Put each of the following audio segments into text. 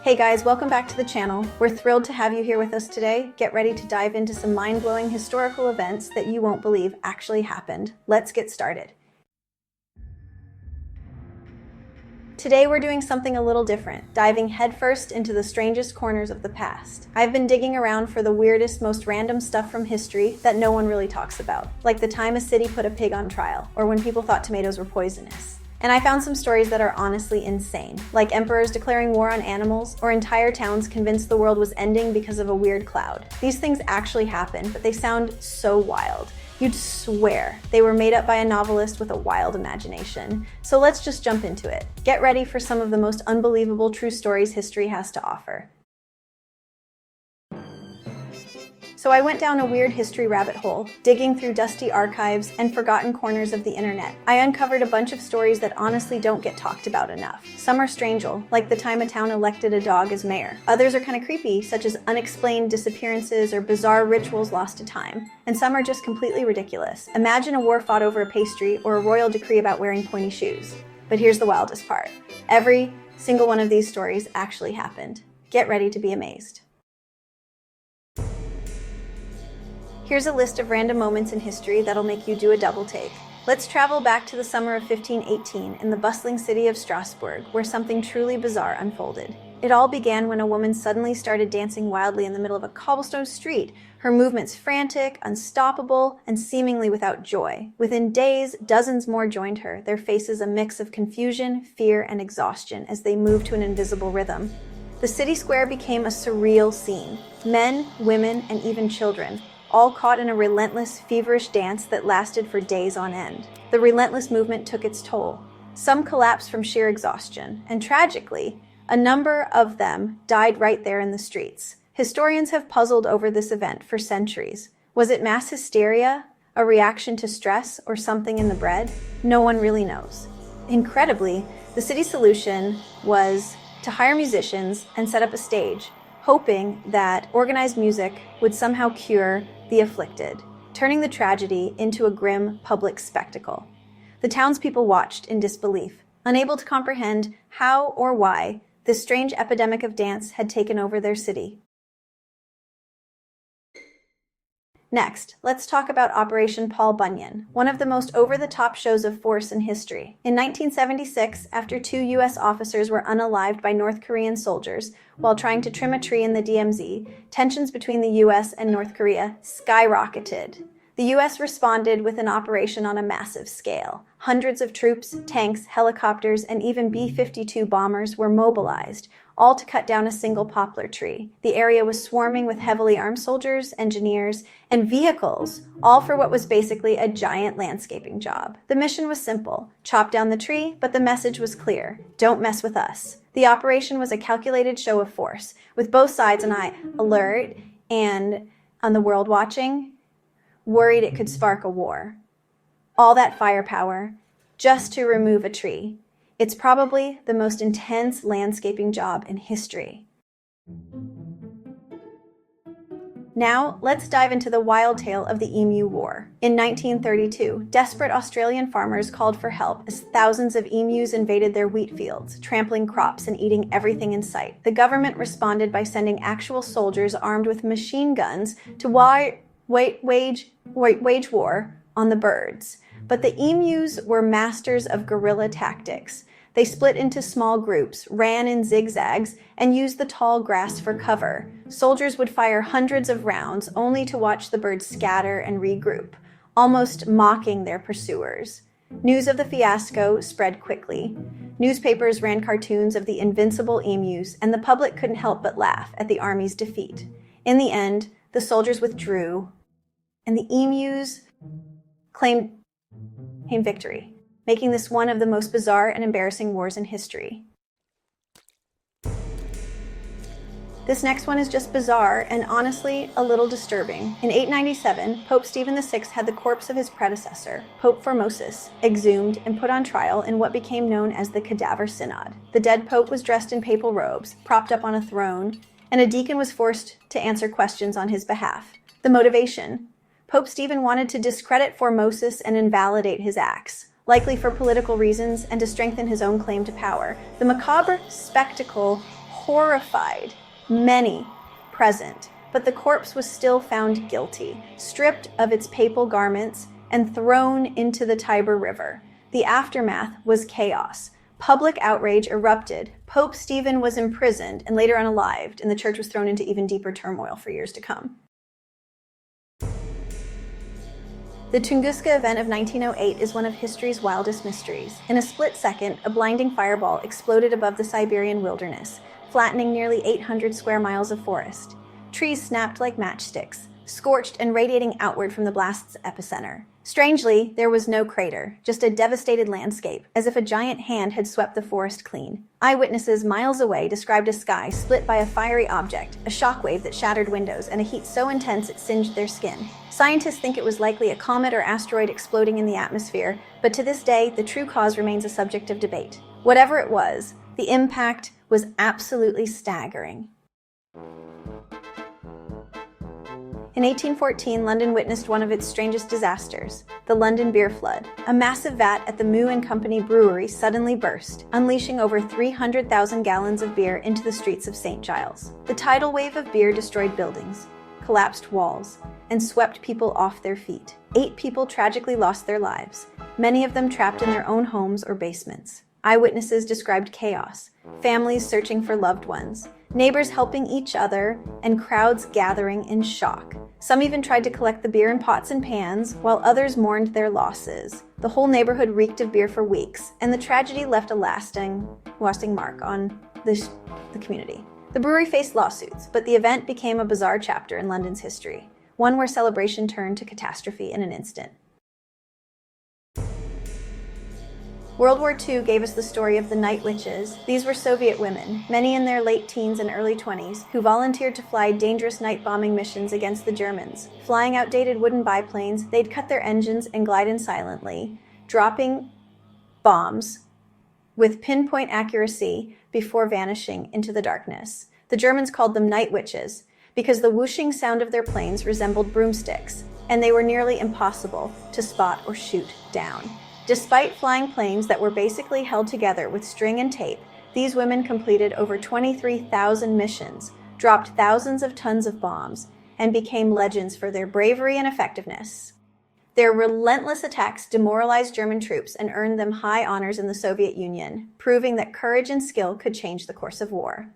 Hey guys, welcome back to the channel. We're thrilled to have you here with us today. Get ready to dive into some mind-blowing historical events that you won't believe actually happened. Let's get started. Today we're doing something a little different, diving headfirst into the strangest corners of the past. I've been digging around for the weirdest, most random stuff from history that no one really talks about, like the time a city put a pig on trial, or when people thought tomatoes were poisonous. And I found some stories that are honestly insane, like emperors declaring war on animals, or entire towns convinced the world was ending because of a weird cloud. These things actually happened, but they sound so wild. You'd swear they were made up by a novelist with a wild imagination. So let's just jump into it. Get ready for some of the most unbelievable true stories history has to offer. So I went down a weird history rabbit hole, digging through dusty archives and forgotten corners of the internet. I uncovered a bunch of stories that honestly don't get talked about enough. Some are strange, like the time a town elected a dog as mayor. Others are kind of creepy, such as unexplained disappearances or bizarre rituals lost to time. And some are just completely ridiculous. Imagine a war fought over a pastry or a royal decree about wearing pointy shoes. But here's the wildest part. Every single one of these stories actually happened. Get ready to be amazed. Here's a list of random moments in history that'll make you do a double take. Let's travel back to the summer of 1518 in the bustling city of Strasbourg, where something truly bizarre unfolded. It all began when a woman suddenly started dancing wildly in the middle of a cobblestone street, her movements frantic, unstoppable, and seemingly without joy. Within days, dozens more joined her, their faces a mix of confusion, fear, and exhaustion as they moved to an invisible rhythm. The city square became a surreal scene. Men, women, and even children, all caught in a relentless, feverish dance that lasted for days on end. The relentless movement took its toll. Some collapsed from sheer exhaustion, and tragically, a number of them died right there in the streets. Historians have puzzled over this event for centuries. Was it mass hysteria, a reaction to stress, or something in the bread? No one really knows. Incredibly, the city's solution was to hire musicians and set up a stage, hoping that organized music would somehow cure the afflicted, turning the tragedy into a grim public spectacle. The townspeople watched in disbelief, unable to comprehend how or why this strange epidemic of dance had taken over their city. Next, let's talk about Operation Paul Bunyan, one of the most over-the-top shows of force in history. In 1976, after 2 U.S. officers were unalived by North Korean soldiers while trying to trim a tree in the DMZ, tensions between the U.S. and North Korea skyrocketed. The U.S. responded with an operation on a massive scale. Hundreds of troops, tanks, helicopters, and even B-52 bombers were mobilized, all to cut down a single poplar tree. The area was swarming with heavily armed soldiers, engineers, and vehicles, all for what was basically a giant landscaping job. The mission was simple: chop down the tree, but the message was clear: don't mess with us. The operation was a calculated show of force, with both sides on high alert and, on the world watching, worried it could spark a war. All that firepower, just to remove a tree. It's probably the most intense landscaping job in history. Now, let's dive into the wild tale of the Emu War. In 1932, desperate Australian farmers called for help as thousands of emus invaded their wheat fields, trampling crops and eating everything in sight. The government responded by sending actual soldiers armed with machine guns to wage war on the birds. But the emus were masters of guerrilla tactics. They split into small groups, ran in zigzags, and used the tall grass for cover. Soldiers would fire hundreds of rounds only to watch the birds scatter and regroup, almost mocking their pursuers. News of the fiasco spread quickly. Newspapers ran cartoons of the invincible emus, and the public couldn't help but laugh at the army's defeat. In the end, the soldiers withdrew, and the emus claimed victory, making this one of the most bizarre and embarrassing wars in history. This next one is just bizarre and honestly a little disturbing. In 897, Pope Stephen VI had the corpse of his predecessor, Pope Formosus, exhumed and put on trial in what became known as the Cadaver Synod. The dead pope was dressed in papal robes, propped up on a throne, and a deacon was forced to answer questions on his behalf. The motivation: Pope Stephen wanted to discredit Formosus and invalidate his acts, likely for political reasons and to strengthen his own claim to power. The macabre spectacle horrified, many present, but the corpse was still found guilty, stripped of its papal garments, and thrown into the Tiber River. The aftermath was chaos. Public outrage erupted. Pope Stephen was imprisoned and later unalived, and the church was thrown into even deeper turmoil for years to come. The Tunguska event of 1908 is one of history's wildest mysteries. In a split second, a blinding fireball exploded above the Siberian wilderness, flattening nearly 800 square miles of forest. Trees snapped like matchsticks, scorched and radiating outward from the blast's epicenter. Strangely, there was no crater, just a devastated landscape, as if a giant hand had swept the forest clean. Eyewitnesses miles away described a sky split by a fiery object, a shockwave that shattered windows, and a heat so intense it singed their skin. Scientists think it was likely a comet or asteroid exploding in the atmosphere, but to this day, the true cause remains a subject of debate. Whatever it was, the impact was absolutely staggering. In 1814, London witnessed one of its strangest disasters, the London beer flood. A massive vat at the Moo & Company brewery suddenly burst, unleashing over 300,000 gallons of beer into the streets of St. Giles. The tidal wave of beer destroyed buildings, collapsed walls, and swept people off their feet. 8 people tragically lost their lives, many of them trapped in their own homes or basements. Eyewitnesses described chaos, families searching for loved ones, neighbors helping each other, and crowds gathering in shock. Some even tried to collect the beer in pots and pans, while others mourned their losses. The whole neighborhood reeked of beer for weeks, and the tragedy left a lasting mark on the community. The brewery faced lawsuits, but the event became a bizarre chapter in London's history, one where celebration turned to catastrophe in an instant. World War II gave us the story of the Night Witches. These were Soviet women, many in their late teens and early 20s, who volunteered to fly dangerous night bombing missions against the Germans. Flying outdated wooden biplanes, they'd cut their engines and glide in silently, dropping bombs with pinpoint accuracy before vanishing into the darkness. The Germans called them Night Witches because the whooshing sound of their planes resembled broomsticks, and they were nearly impossible to spot or shoot down. Despite flying planes that were basically held together with string and tape, these women completed over 23,000 missions, dropped thousands of tons of bombs, and became legends for their bravery and effectiveness. Their relentless attacks demoralized German troops and earned them high honors in the Soviet Union, proving that courage and skill could change the course of war.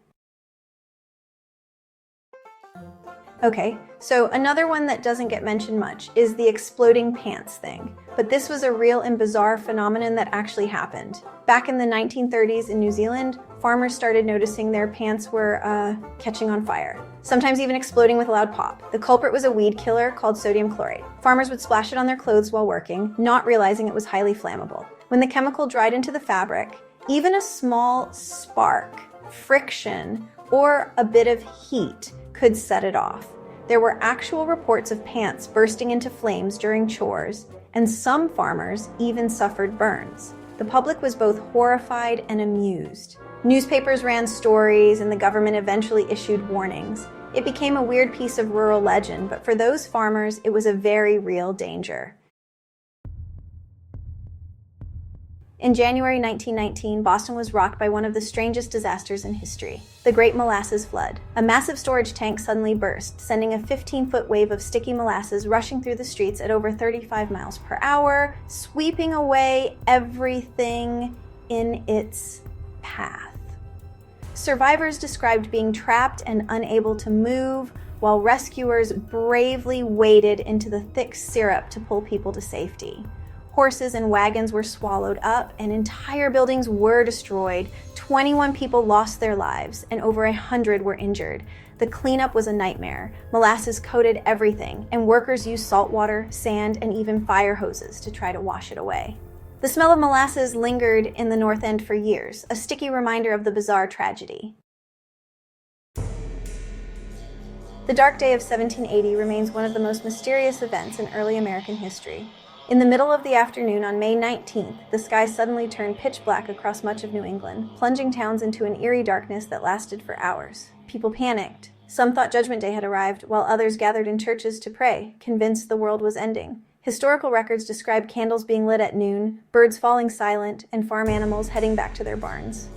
Okay, so another one that doesn't get mentioned much is the exploding pants thing. But this was a real and bizarre phenomenon that actually happened. Back in the 1930s in New Zealand, farmers started noticing their pants were catching on fire, sometimes even exploding with a loud pop. The culprit was a weed killer called sodium chlorate. Farmers would splash it on their clothes while working, not realizing it was highly flammable. When the chemical dried into the fabric, even a small spark, friction, or a bit of heat could set it off. There were actual reports of pants bursting into flames during chores, and some farmers even suffered burns. The public was both horrified and amused. Newspapers ran stories, and the government eventually issued warnings. It became a weird piece of rural legend, but for those farmers, it was a very real danger. In January 1919, Boston was rocked by one of the strangest disasters in history, the Great Molasses Flood. A massive storage tank suddenly burst, sending a 15-foot wave of sticky molasses rushing through the streets at over 35 miles per hour, sweeping away everything in its path. Survivors described being trapped and unable to move, while rescuers bravely waded into the thick syrup to pull people to safety. Horses and wagons were swallowed up, and entire buildings were destroyed. 21 people lost their lives, and over 100 were injured. The cleanup was a nightmare. Molasses coated everything, and workers used salt water, sand, and even fire hoses to try to wash it away. The smell of molasses lingered in the North End for years, a sticky reminder of the bizarre tragedy. The Dark Day of 1780 remains one of the most mysterious events in early American history. In the middle of the afternoon on May 19th, the sky suddenly turned pitch black across much of New England, plunging towns into an eerie darkness that lasted for hours. People panicked. Some thought Judgment Day had arrived, while others gathered in churches to pray, convinced the world was ending. Historical records describe candles being lit at noon, birds falling silent, and farm animals heading back to their barns.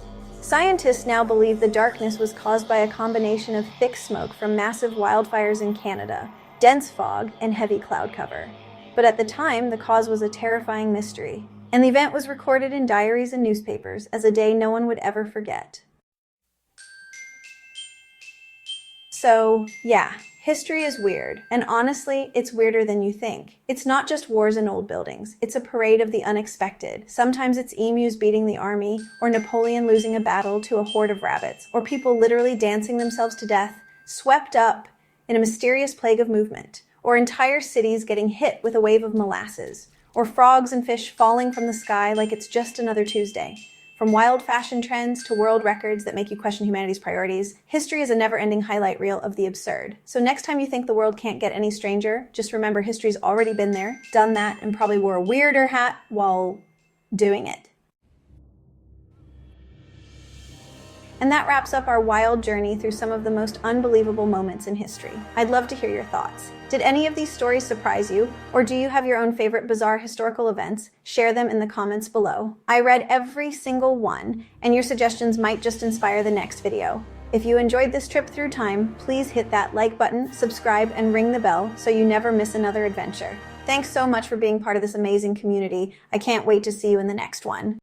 Scientists now believe the darkness was caused by a combination of thick smoke from massive wildfires in Canada, dense fog, and heavy cloud cover. But at the time, the cause was a terrifying mystery, and the event was recorded in diaries and newspapers as a day no one would ever forget. So, yeah, history is weird, and honestly, it's weirder than you think. It's not just wars and old buildings, it's a parade of the unexpected. Sometimes it's emus beating the army, or Napoleon losing a battle to a horde of rabbits, or people literally dancing themselves to death, swept up in a mysterious plague of movement, or entire cities getting hit with a wave of molasses, or frogs and fish falling from the sky like it's just another Tuesday. From wild fashion trends to world records that make you question humanity's priorities, history is a never-ending highlight reel of the absurd. So next time you think the world can't get any stranger, just remember history's already been there, done that, and probably wore a weirder hat while doing it. And that wraps up our wild journey through some of the most unbelievable moments in history. I'd love to hear your thoughts. Did any of these stories surprise you, or do you have your own favorite bizarre historical events? Share them in the comments below. I read every single one, and your suggestions might just inspire the next video. If you enjoyed this trip through time, please hit that like button, subscribe, and ring the bell so you never miss another adventure. Thanks so much for being part of this amazing community. I can't wait to see you in the next one.